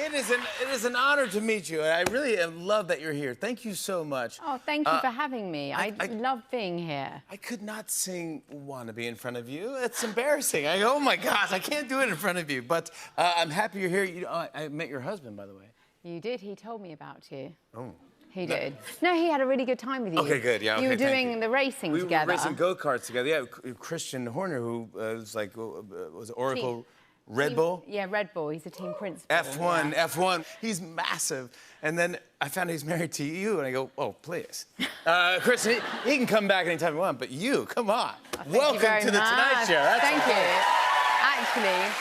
It is an honor to meet you. I really love that you're here. Thank you so much. Oh, thank you for having me. I love being here. I could not sing Wannabe in front of you. It's embarrassing. Oh, my gosh, I can't do it in front of you. But I'm happy you're here. You know, I met your husband, by the way. You did. He told me about you. Oh. He did. No, he had a really good time with you. Okay, good. Yeah, okay, you were doing the racing together. We were racing go-karts together. Yeah, Christian Horner, who was like, was it Oracle Red Bull? Yeah, Red Bull. He's a team principal. F1, yeah. F1. He's massive. And then I found he's married to you, and I go, oh, please. Chris, he can come back anytime he wants, but you, come on. Welcome to the Tonight Show. Thank you. Actually,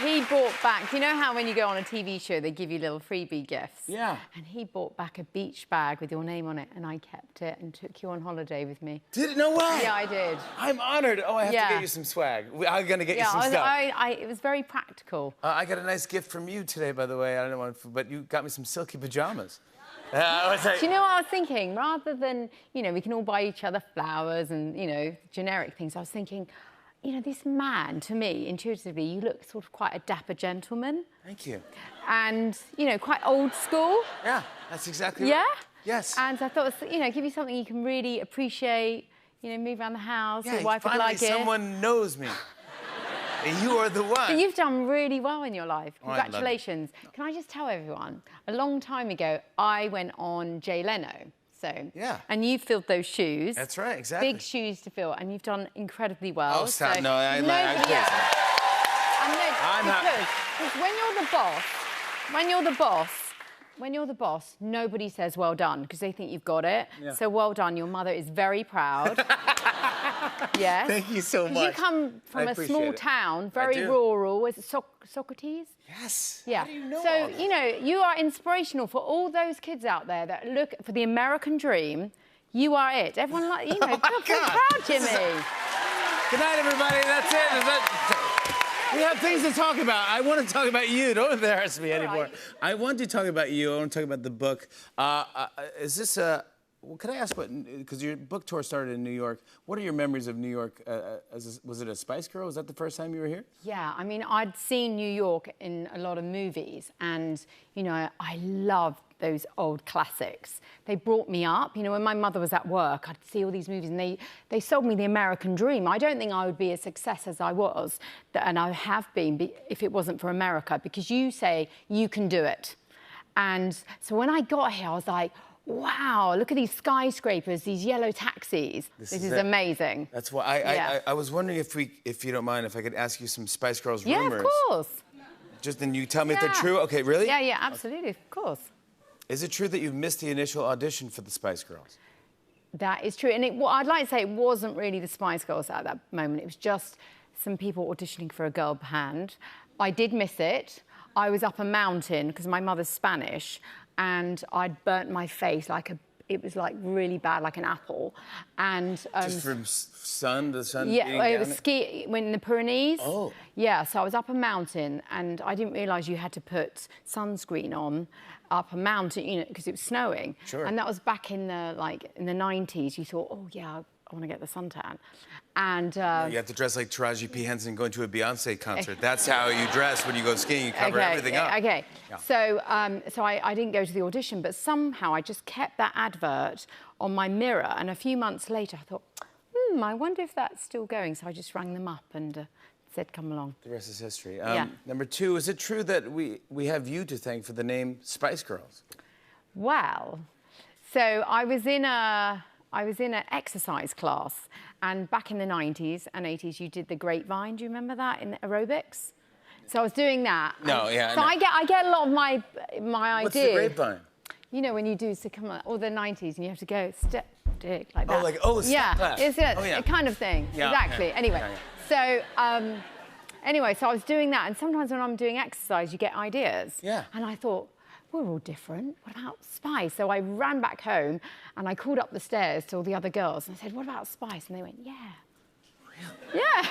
he brought back, you know how when you go on a TV show, they give you little freebie gifts? Yeah. And he brought back a beach bag with your name on it, and I kept it and took you on holiday with me. Did it? No way. Yeah, I did. I'm honored. Oh, I have to get you some swag. I'm going to get you some stuff. It was very practical. I got a nice gift from you today, by the way. I don't know what, but you got me some silky pajamas. Do you know what I was thinking? Rather than, you know, we can all buy each other flowers and, you know, generic things, I was thinking, you know, this man, to me, intuitively, you look sort of quite a dapper gentleman. Thank you. And, you know, quite old school. Yeah, that's exactly right. Yeah? Yes. And I thought, you know, give you something you can really appreciate, you know, move around the house, your wife would like it. Finally someone knows me. You are the one. But you've done really well in your life. Congratulations. Can I just tell everyone, a long time ago, I went on Jay Leno. So, yeah. And you filled those shoes. That's right, exactly. Big shoes to fill, and you've done incredibly well. Oh, stop. So no, I'm because when you're the boss, nobody says well done, because they think you've got it. Yeah. So well done. Your mother is very proud. Yes. Thank you so much. You come from a small town, very rural. Is it Socrates? Yes. Yeah. How do you know so, you know, you are inspirational for all those kids out there that look for the American dream. You are it. Everyone, like, you know, proud, Jimmy. Good night, everybody. That's it. We have things to talk about. I want to talk about you. Don't embarrass me anymore. Right. I want to talk about you. I want to talk about the book. Is this a... Well, could I ask what, because your book tour started in New York, what are your memories of New York? Was it a Spice Girl? Was that the first time you were here? Yeah, I mean, I'd seen New York in a lot of movies, and, you know, I loved those old classics. They brought me up. You know, when my mother was at work, I'd see all these movies, and they sold me the American dream. I don't think I would be as success as I was, and I have been, if it wasn't for America, because you say you can do it. And so when I got here, I was like, wow, look at these skyscrapers, these yellow taxis. This is amazing. That's why I was wondering if you don't mind, if I could ask you some Spice Girls rumors. Yeah, of course. Just then you tell me if they're true. Okay, really? Yeah, yeah, absolutely, of course. Is it true that you missed the initial audition for the Spice Girls? That is true. And I'd like to say it wasn't really the Spice Girls at that moment. It was just some people auditioning for a girl band. I did miss it. I was up a mountain because my mother's Spanish, and I'd burnt my face it was like really bad, like an apple. And just from the sun. Yeah, it was in the Pyrenees. Oh. Yeah, so I was up a mountain, and I didn't realise you had to put sunscreen on up a mountain, you know, because it was snowing. Sure. And that was back in the 90s. You thought, oh yeah, I want to get the suntan. And you have to dress like Taraji P. Henson going to a Beyonce concert. That's how you dress when you go skiing. You cover everything up. Okay. Yeah. So, I didn't go to the audition, but somehow I just kept that advert on my mirror. And a few months later, I thought, I wonder if that's still going. So I just rang them up and said, come along. The rest is history. Number two, is it true that we have you to thank for the name Spice Girls? Well, so I was in an exercise class, and back in the 90s and 80s, you did the Grapevine. Do you remember that, in Aerobics? So I was doing that. No, yeah. So I get a lot of my ideas. What's the Grapevine? You know, when you do, all the 90s, and you have to go step, dig, like that. Step class. It's a kind of thing. Yeah, exactly. yeah. Anyway, yeah. So I was doing that, and sometimes when I'm doing exercise, you get ideas. Yeah. And I thought, we're all different. What about Spice? So I ran back home and I called up the stairs to all the other girls and I said, what about Spice? And they went, yeah. Really? Yeah.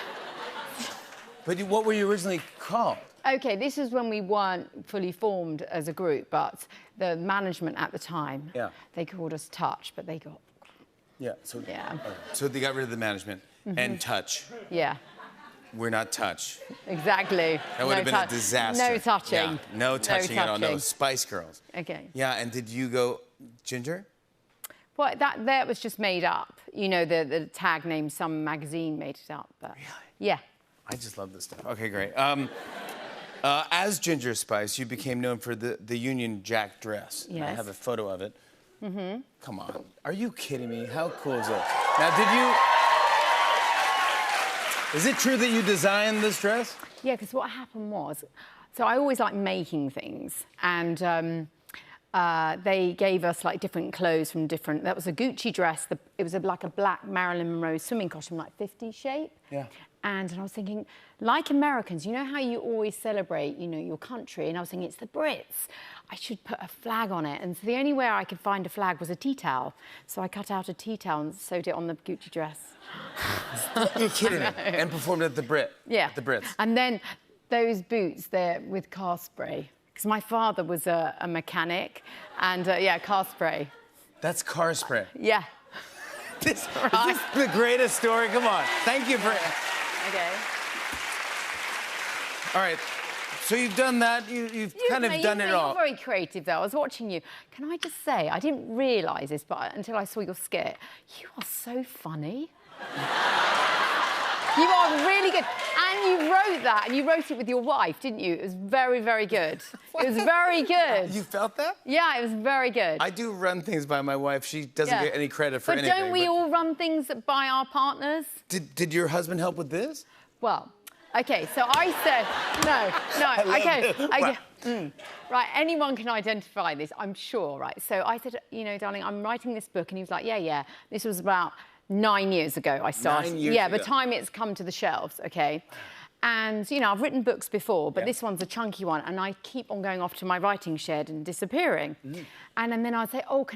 But what were you originally called? OK, this is when we weren't fully formed as a group, but the management at the time, they called us Touch, but they got... Yeah, so they got rid of the management and Touch. Yeah. we're not touch. Exactly. That would have been a disaster. No touching. Yeah, no touching at all. No, Spice Girls. Okay. Yeah, and did you go ginger? Well, that was just made up. You know, the tag name, some magazine made it up. But Really? yeah. I just love this stuff. Okay, great. As Ginger Spice, you became known for the Union Jack dress. Yes. I have a photo of it. Mm-hmm. Come on. Are you kidding me? How cool is it? Now, did you... Is it true that you designed this dress? Yeah, because what happened was, so I always like making things, and they gave us like different clothes from different. That was a Gucci dress. It was like a black Marilyn Monroe swimming costume, like 50 shape. Yeah. And I was thinking, like Americans, you know how you always celebrate, you know, your country, and I was thinking it's the Brits. I should put a flag on it, and so the only way I could find a flag was a tea towel. So I cut out a tea towel and sewed it on the Gucci dress. You're kidding me. And performed at the the Brits. And then those boots, they're with car spray. Because my father was a mechanic, and yeah, car spray. That's car spray. Yeah. This Right. is the greatest story. Come on. Thank you for... Okay. All right. So you've done that. You've kind of done it all. You're very creative, though. I was watching you. Can I just say, I didn't realise this, but until I saw your skit, you are so funny. You are really good. And you wrote that, and you wrote it with your wife, didn't you? It was very, very good. It was very good. You felt that? Yeah, it was very good. I do run things by my wife. She doesn't get any credit for anything. But don't we all run things by our partners? Did your husband help with this? Well, okay, so I said, okay, right, anyone can identify this, I'm sure, right? So I said, you know, darling, I'm writing this book, and he was like, yeah, this was about 9 years ago I started. 9 years yeah, ago. the time it's come to the shelves, okay? And, you know, I've written books before, but this one's a chunky one, and I keep on going off to my writing shed and disappearing. And then I'd say, oh,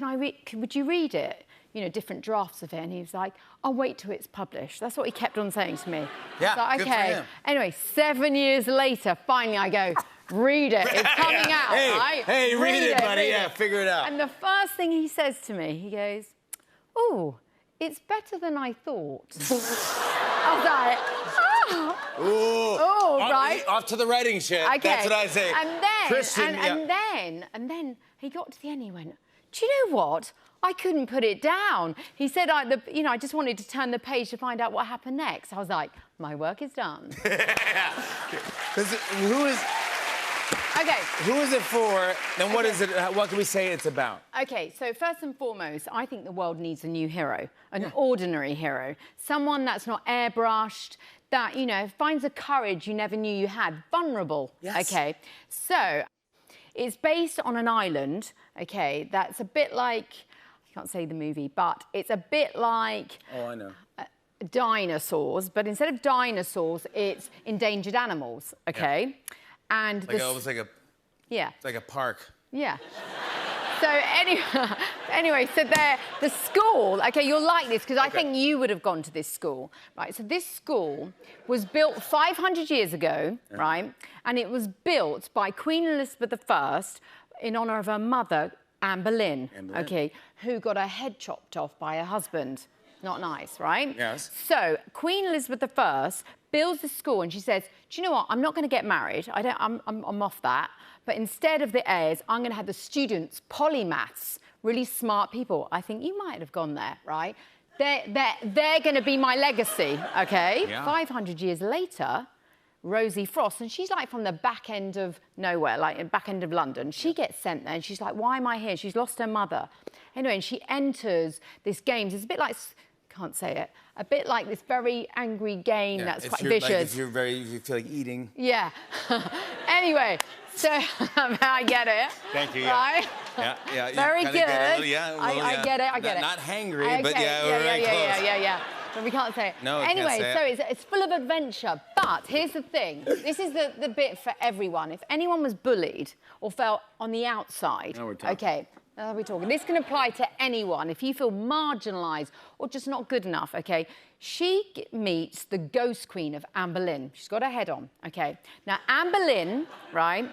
would you read it? You know, different drafts of it. And he was like, I'll wait till it's published. That's what he kept on saying to me. Yeah, like, good for okay. him. Anyway, 7 years later, finally I go, read it. It's coming out, right? Hey, read it, buddy. Read Yeah, it. figure it out. And the first thing he says to me, he goes, oh, it's better than I thought. I was like, oh. Ooh. Right. Off to the writing shed. Okay. That's what I say. And then, Christian, and then he got to the end. He went, "Do you know what? I couldn't put it down." He said, I just wanted to turn the page to find out what happened next. I was like, "My work is done." Who is it for? And what is it? What can we say it's about? Okay, so first and foremost, I think the world needs a new hero, an ordinary hero, someone that's not airbrushed, that, you know, finds a courage you never knew you had, vulnerable. Yes. Okay, so it's based on an island, okay, that's a bit like, I can't say the movie, but it's a bit like... Oh, I know. Dinosaurs, but instead of dinosaurs, it's endangered animals, okay? Yeah. And Almost like a... Yeah. Like a park. Yeah. So anyway, so the school, okay, you'll like this, because I think you would have gone to this school, right? So this school was built 500 years ago, right? And it was built by Queen Elizabeth I in honour of her mother, Anne Boleyn, okay, who got her head chopped off by her husband. Not nice, right? Yes. So Queen Elizabeth I builds the school, and she says, do you know what? I'm not going to get married. I'm off that. But instead of the heirs, I'm going to have the students, polymaths, really smart people. I think you might have gone there, right? They're going to be my legacy, okay? Yeah. 500 years later, Rosie Frost, and she's like from the back end of nowhere, like the back end of London. She gets sent there, and she's like, why am I here? She's lost her mother. Anyway, and she enters this game. It's a bit like... can't say it, a bit like this very angry game that's quite vicious. Like if you feel like eating. Yeah. Anyway, so I get it. Thank you. Right? Yeah. Very good. I get it. Not hangry, but yeah, we're very close. Yeah. But we can't say it. No, anyway, can't say so it's full of adventure. But here's the thing. This is the bit for everyone. If anyone was bullied or felt on the outside, now we're talking. okay. We're talking. This can apply to anyone. If you feel marginalised or just not good enough, okay? She meets the ghost queen of Anne Boleyn. She's got her head on, okay? Now, Anne Boleyn, right,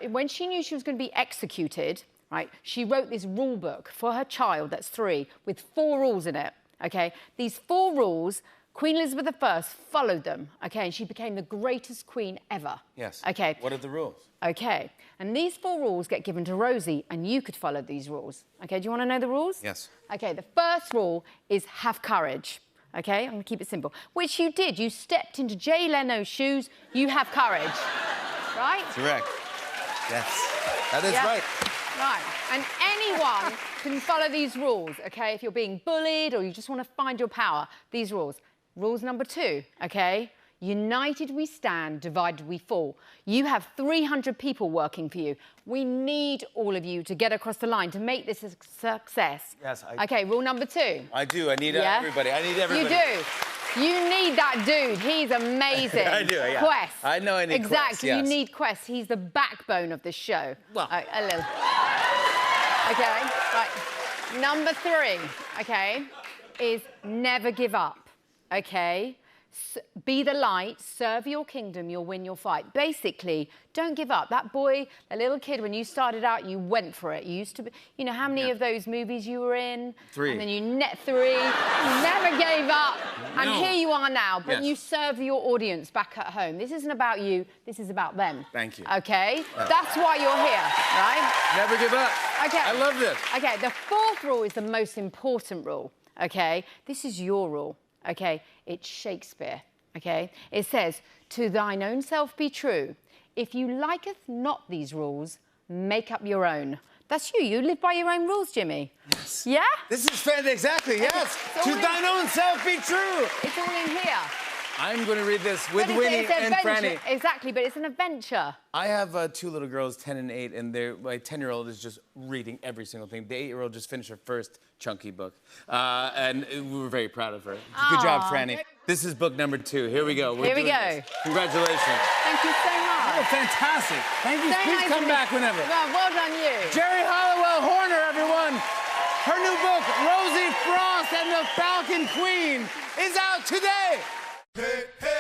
when she knew she was going to be executed, right, she wrote this rule book for her child that's 3 with 4 rules in it, okay? These 4 rules Queen Elizabeth I followed them, okay, and she became the greatest queen ever. Yes. Okay. What are the rules? Okay. And these 4 rules get given to Rosie, and you could follow these rules. Okay, do you want to know the rules? Yes. Okay, the first rule is have courage. Okay, I'm going to keep it simple. Which you did. You stepped into Jay Leno's shoes. You have courage. Right? Correct. Yes. That is Yeah. right. Right. And anyone can follow these rules, okay? If you're being bullied or you just want to find your power, these rules. Rules number 2, okay? United we stand, divided we fall. You have 300 people working for you. We need all of you to get across the line to make this a success. Yes, Okay, rule number 2. I do. I need Yeah? everybody. I need everybody. You do. You need that dude. He's amazing. I do, yeah. Quest. I know I need exactly. Quest, yes. You need Quest. He's the backbone of this show. Well. A little. Okay, right. Number 3, okay, is never give up, okay? Be the light, serve your kingdom, you'll win your fight. Basically, don't give up. That boy, that little kid, when you started out, you went for it. You used to be, you know, how many of those movies you were in? 3. And then you net 3, you never gave up. No. And here you are now, but Yes. you serve your audience back at home. This isn't about you, this is about them. Thank you. Okay? That's why you're here, right? Never give up. Okay. I love this. Okay, the 4th rule is the most important rule, okay? This is your rule, okay? It's Shakespeare, okay? It says, to thine own self be true. If you liketh not these rules, make up your own. That's you. You live by your own rules, Jimmy. Yes. Yeah? This is fantastic. Exactly, yes. It's To all in- thine own self be true. It's all in here. I'm going to read this with But Winnie it's an and adventure. Franny. Exactly, but it's an adventure. I have 2 little girls, 10 and 8, and my 10-year-old is just reading every single thing. The 8-year-old just finished her first chunky book, and we were very proud of her. Good job, Aw. Franny. This is book number 2. Here we go. We're Here we doing go. this. Congratulations. Thank you so much. Oh, fantastic. Thank you. So Please nice come of back you. whenever. Well done you. Jerry Hollowell Horner, everyone. Her new book, Rosie Frost and the Falcon Queen, is out today. Hey, hey.